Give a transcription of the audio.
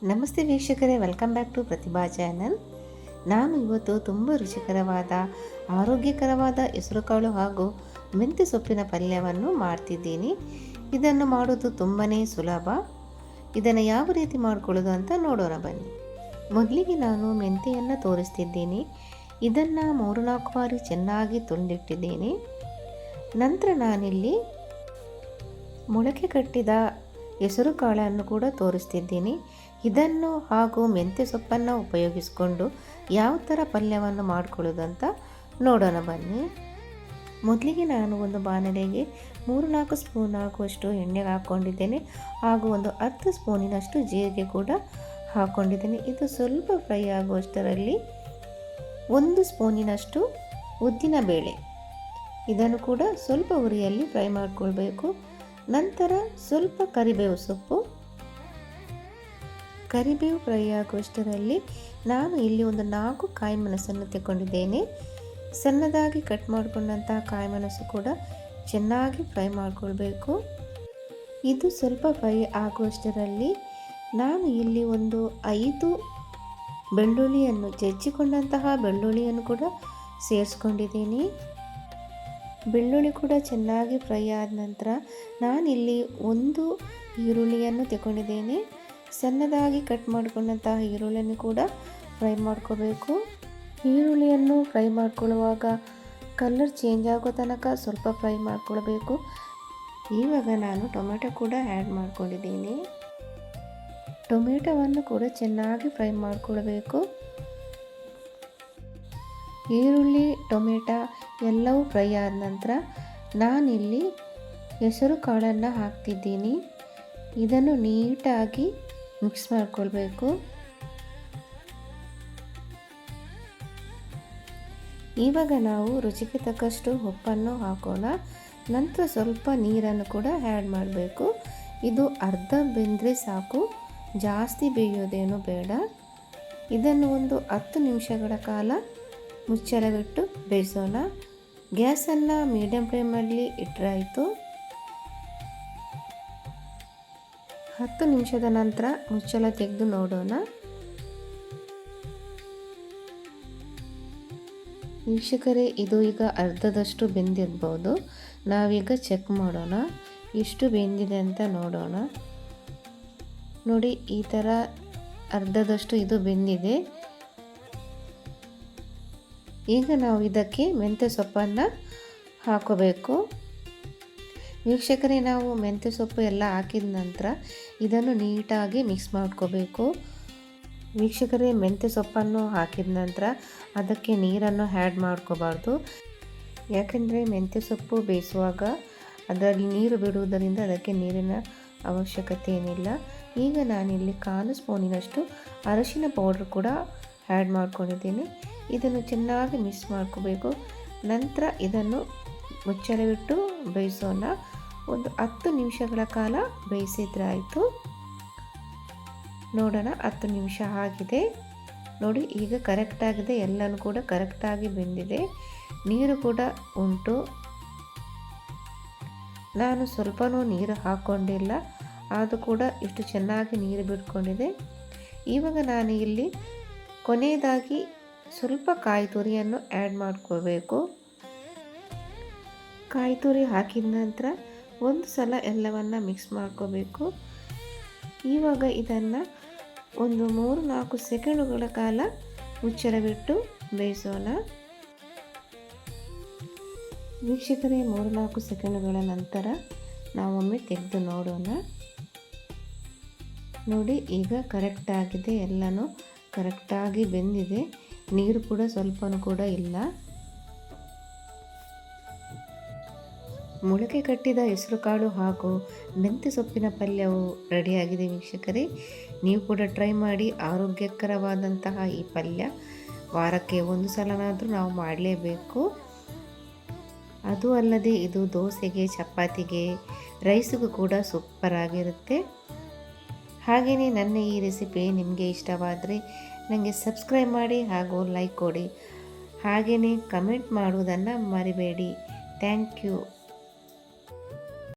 ನಮಸ್ತೆ ವೀಕ್ಷಕರೇ, welcome back to Pratibha channel. ನಾನು ಇವತ್ತು ತುಂಬ ರುಚಿಕರವಾದ ಆರೋಗ್ಯಕರವಾದ ಹೆಸರುಕಾಳು ಹಾಗೂ ಮೆಂತ್ಯ ಸೊಪ್ಪಿನ ಪಲ್ಯವನ್ನು ಮಾಡ್ತಿದ್ದೀನಿ. ಇದನ್ನು ಮಾಡೋದು ತುಂಬಾ ಸುಲಭ. ಇದನ್ನು ಯಾವ ರೀತಿ ಮಾಡ್ಕೊಳ್ಳೋದು ಅಂತ ನೋಡೋಣ ಬನ್ನಿ. ಮೊದಲಿಗೆ ನಾನು ಮೆಂತ್ಯೆಯನ್ನು ತೋರಿಸ್ತಿದ್ದೀನಿ. ಇದನ್ನು 3-4 ಬಾರಿ ಚೆನ್ನಾಗಿ ತೊಳೆದಿಟ್ಟಿದ್ದೀನಿ. ನಂತರ ನಾನಿಲ್ಲಿ ಮೊಳಕೆ ಕಟ್ಟಿದ ಹೆಸರು ಕಾಳನ್ನು ಕೂಡ ತೋರಿಸ್ತಿದ್ದೀನಿ. ಇದನ್ನು ಹಾಗೂ ಮೆಂತ್ಯ ಸೊಪ್ಪನ್ನು ಉಪಯೋಗಿಸಿಕೊಂಡು ಯಾವ ಥರ ಪಲ್ಯವನ್ನು ಮಾಡ್ಕೊಳ್ಳೋದಂತ ನೋಡೋಣ ಬನ್ನಿ. ಮೊದಲಿಗೆ ನಾನು ಒಂದು ಬಾಣಲೆಗೆ 3-4 ಸ್ಪೂನ್ ಆಗುವಷ್ಟು ಎಣ್ಣೆ ಹಾಕ್ಕೊಂಡಿದ್ದೇನೆ ಹಾಗೂ ಒಂದು 10 ಸ್ಪೂನಿನಷ್ಟು ಜೀರಿಗೆ ಕೂಡ ಹಾಕ್ಕೊಂಡಿದ್ದೇನೆ. ಇದು ಸ್ವಲ್ಪ ಫ್ರೈ ಆಗುವಷ್ಟರಲ್ಲಿ 1 ಸ್ಪೂನಿನಷ್ಟು ಉದ್ದಿನ ಬೇಳೆ ಇದನ್ನು ಕೂಡ ಸ್ವಲ್ಪ ಉರಿಯಲ್ಲಿ ಫ್ರೈ ಮಾಡಿಕೊಳ್ಬೇಕು. ನಂತರ ಸ್ವಲ್ಪ ಕರಿಬೇವು ಫ್ರೈ ಆಗುವಷ್ಟರಲ್ಲಿ ನಾನು ಇಲ್ಲಿ ಒಂದು 4 ಕಾಯಿ ಮೆಣಸನ್ನು ತಗೊಂಡಿದ್ದೇನೆ. ಸಣ್ಣದಾಗಿ ಕಟ್ ಮಾಡಿಕೊಂಡಂತಹ ಕಾಯಿ ಮೆಣಸು ಕೂಡ ಚೆನ್ನಾಗಿ ಫ್ರೈ ಮಾಡಿಕೊಳ್ಬೇಕು. ಇದು ಸ್ವಲ್ಪ ಫ್ರೈ ಆಗುವಷ್ಟರಲ್ಲಿ ನಾನು ಇಲ್ಲಿ ಒಂದು 5 ಬೆಳ್ಳುಳ್ಳಿಯನ್ನು ಜಜ್ಜಿಕೊಂಡಂತಹ ಬೆಳ್ಳುಳ್ಳಿಯನ್ನು ಕೂಡ ಸೇರಿಸ್ಕೊಂಡಿದ್ದೀನಿ. ಬೆಳ್ಳುಳ್ಳಿ ಕೂಡ ಚೆನ್ನಾಗಿ ಫ್ರೈ ಆದ ನಂತರ ನಾನಿಲ್ಲಿ 1 ಈರುಳ್ಳಿಯನ್ನು ತಗೊಂಡಿದ್ದೇನೆ. ಸಣ್ಣದಾಗಿ ಕಟ್ ಮಾಡಿಕೊಂಡಂತಹ ಈರುಳ್ಳಿಯನ್ನು ಕೂಡ ಫ್ರೈ ಮಾಡ್ಕೋಬೇಕು. ಈರುಳ್ಳಿಯನ್ನು ಫ್ರೈ ಮಾಡ್ಕೊಳ್ಳುವಾಗ ಕಲರ್ ಚೇಂಜ್ ಆಗೋ ತನಕ ಸ್ವಲ್ಪ ಫ್ರೈ ಮಾಡ್ಕೊಳ್ಬೇಕು. ಇವಾಗ ನಾನು ಟೊಮೆಟೊ ಕೂಡ ಆ್ಯಡ್ ಮಾಡ್ಕೊಂಡಿದ್ದೀನಿ. ಟೊಮೆಟೊವನ್ನು ಕೂಡ ಚೆನ್ನಾಗಿ ಫ್ರೈ ಮಾಡ್ಕೊಳ್ಬೇಕು. ಈರುಳ್ಳಿ ಟೊಮೆಟೊ ಎಲ್ಲವೂ ಫ್ರೈ ಆದ ನಂತರ ನಾನಿಲ್ಲಿ ಹೆಸರು ಕಾಳನ್ನು ಹಾಕ್ತಿದ್ದೀನಿ. ಇದನ್ನು ನೀಟಾಗಿ ಮಿಕ್ಸ್ ಮಾಡ್ಕೊಳ್ಬೇಕು. ಇವಾಗ ನಾವು ರುಚಿಗೆ ತಕ್ಕಷ್ಟು ಉಪ್ಪನ್ನು ಹಾಕೋಣ. ನಂತರ ಸ್ವಲ್ಪ ನೀರನ್ನು ಕೂಡ ಆ್ಯಡ್ ಮಾಡಬೇಕು. ಇದು ಅರ್ಧ ಬೆಂದರೆ ಸಾಕು, ಜಾಸ್ತಿ ಬೇಯೋದೇನು ಬೇಡ. ಇದನ್ನು ಒಂದು 10 ನಿಮಿಷಗಳ ಕಾಲ ಮುಚ್ಚಳವಿಟ್ಟು ಬೇಯಿಸೋಣ. ಗ್ಯಾಸನ್ನು ಮೀಡಿಯಂ ಫ್ಲೇಮಲ್ಲಿ ಇಟ್ಟರೆ ಆಯಿತು. 10 ನಿಮಿಷದ ನಂತರ ಮುಚ್ಚಳ ತೆಗೆದು ನೋಡೋಣ. ವೀಕ್ಷಕರೇ, ಇದು ಈಗ ಅರ್ಧದಷ್ಟು ಬೆಂದಿರ್ಬೋದು. ನಾವೀಗ ಚೆಕ್ ಮಾಡೋಣ ಎಷ್ಟು ಬೆಂದಿದೆ ಅಂತ ನೋಡೋಣ. ನೋಡಿ, ಈ ಥರ ಅರ್ಧದಷ್ಟು ಇದು ಬೆಂದಿದೆ. ಈಗ ನಾವು ಇದಕ್ಕೆ ಮೆಂತ್ಯ ಸೊಪ್ಪನ್ನು ಹಾಕೋಬೇಕು. ವೀಕ್ಷಕರೇ, ನಾವು ಮೆಂತ್ಯ ಸೊಪ್ಪು ಎಲ್ಲ ಹಾಕಿದ ನಂತರ ಇದನ್ನು ನೀಟಾಗಿ ಮಿಕ್ಸ್ ಮಾಡ್ಕೋಬೇಕು. ವೀಕ್ಷಕರೇ, ಮೆಂತ್ಯ ಸೊಪ್ಪನ್ನು ಹಾಕಿದ ನಂತರ ಅದಕ್ಕೆ ನೀರನ್ನು ಆ್ಯಡ್ ಮಾಡ್ಕೋಬಾರ್ದು. ಯಾಕೆಂದರೆ ಮೆಂತ್ಯ ಸೊಪ್ಪು ಬೇಯಿಸುವಾಗ ಅದರಲ್ಲಿ ನೀರು ಬಿಡುವುದರಿಂದ ಅದಕ್ಕೆ ನೀರಿನ ಅವಶ್ಯಕತೆ ಏನಿಲ್ಲ. ಈಗ ನಾನಿಲ್ಲಿ 1/4 ಸ್ಪೂನಿನಷ್ಟು ಅರಿಶಿನ ಪೌಡ್ರ್ ಕೂಡ ಆ್ಯಡ್ ಮಾಡ್ಕೊಂಡಿದ್ದೀನಿ. ಇದನ್ನು ಚೆನ್ನಾಗಿ ಮಿಕ್ಸ್ ಮಾಡ್ಕೋಬೇಕು. ನಂತರ ಇದನ್ನು ಮುಚ್ಚಳವಿಟ್ಟು ಬೇಯಿಸೋಣ. ಒಂದು 10 ನಿಮಿಷಗಳ ಕಾಲ ಬೇಯಿಸಿದ್ರೆ ಆಯಿತು. ನೋಡೋಣ, 10 ನಿಮಿಷ ಆಗಿದೆ. ನೋಡಿ, ಈಗ ಕರೆಕ್ಟಾಗಿದೆ. ಎಲ್ಲನೂ ಕೂಡ ಕರೆಕ್ಟಾಗಿ ಬೆಂದಿದೆ. ನೀರು ಕೂಡ ಉಂಟು. ನಾನು ಸ್ವಲ್ಪನೂ ನೀರು ಹಾಕ್ಕೊಂಡಿಲ್ಲ, ಆದರೂ ಕೂಡ ಇಷ್ಟು ಚೆನ್ನಾಗಿ ನೀರು ಬಿಟ್ಕೊಂಡಿದೆ. ಇವಾಗ ನಾನು ಇಲ್ಲಿ ಕೊನೆಯದಾಗಿ ಸ್ವಲ್ಪ ಕಾಯಿ ತುರಿಯನ್ನು ಆ್ಯಡ್ ಮಾಡ್ಕೋಬೇಕು. ಕಾಯಿ ತುರಿ ಹಾಕಿದ ನಂತರ ಒಂದು ಸಲ ಎಲ್ಲವನ್ನು ಮಿಕ್ಸ್ ಮಾಡ್ಕೋಬೇಕು. ಇವಾಗ ಇದನ್ನು ಒಂದು 3-4 ಸೆಕೆಂಡುಗಳ ಕಾಲ ಮುಚ್ಚಳವಿಟ್ಟು ಬೇಯಿಸೋಣ. ವೀಕ್ಷಕರೇ, 3-4 ಸೆಕೆಂಡುಗಳ ನಂತರ ನಾವೊಮ್ಮೆ ತೆಗೆದು ನೋಡೋಣ. ನೋಡಿ, ಈಗ ಕರೆಕ್ಟಾಗಿದೆ. ಎಲ್ಲನೂ ಕರೆಕ್ಟಾಗಿ ಬೆಂದಿದೆ. ನೀರು ಕೂಡ ಸ್ವಲ್ಪನೂ ಕೂಡ ಇಲ್ಲ. ಮೊಳಕೆ ಕಟ್ಟಿದ ಹೆಸರುಕಾಳು ಹಾಗೂ ಮೆಂತ್ಯ ಸೊಪ್ಪಿನ ಪಲ್ಯವು ರೆಡಿಯಾಗಿದೆ. ವೀಕ್ಷಕರೇ, ನೀವು ಕೂಡ ಟ್ರೈ ಮಾಡಿ. ಆರೋಗ್ಯಕರವಾದಂತಹ ಈ ಪಲ್ಯ ವಾರಕ್ಕೆ 1 ಸಲನಾದರೂ ನಾವು ಮಾಡಲೇಬೇಕು. ಅದು ಅಲ್ಲದೆ ಇದು ದೋಸೆಗೆ, ಚಪಾತಿಗೆ, ರೈಸಿಗೂ ಕೂಡ ಸೂಪರ್ ಆಗಿರುತ್ತೆ. ಹಾಗೆಯೇ ನನ್ನ ಈ ರೆಸಿಪಿ ನಿಮಗೆ ಇಷ್ಟವಾದರೆ ನನಗೆ ಸಬ್ಸ್ಕ್ರೈಬ್ ಮಾಡಿ ಹಾಗೂ ಲೈಕ್ ಕೊಡಿ. ಹಾಗೆಯೇ ಕಮೆಂಟ್ ಮಾಡುವುದನ್ನು ಮರಿಬೇಡಿ. Thank you.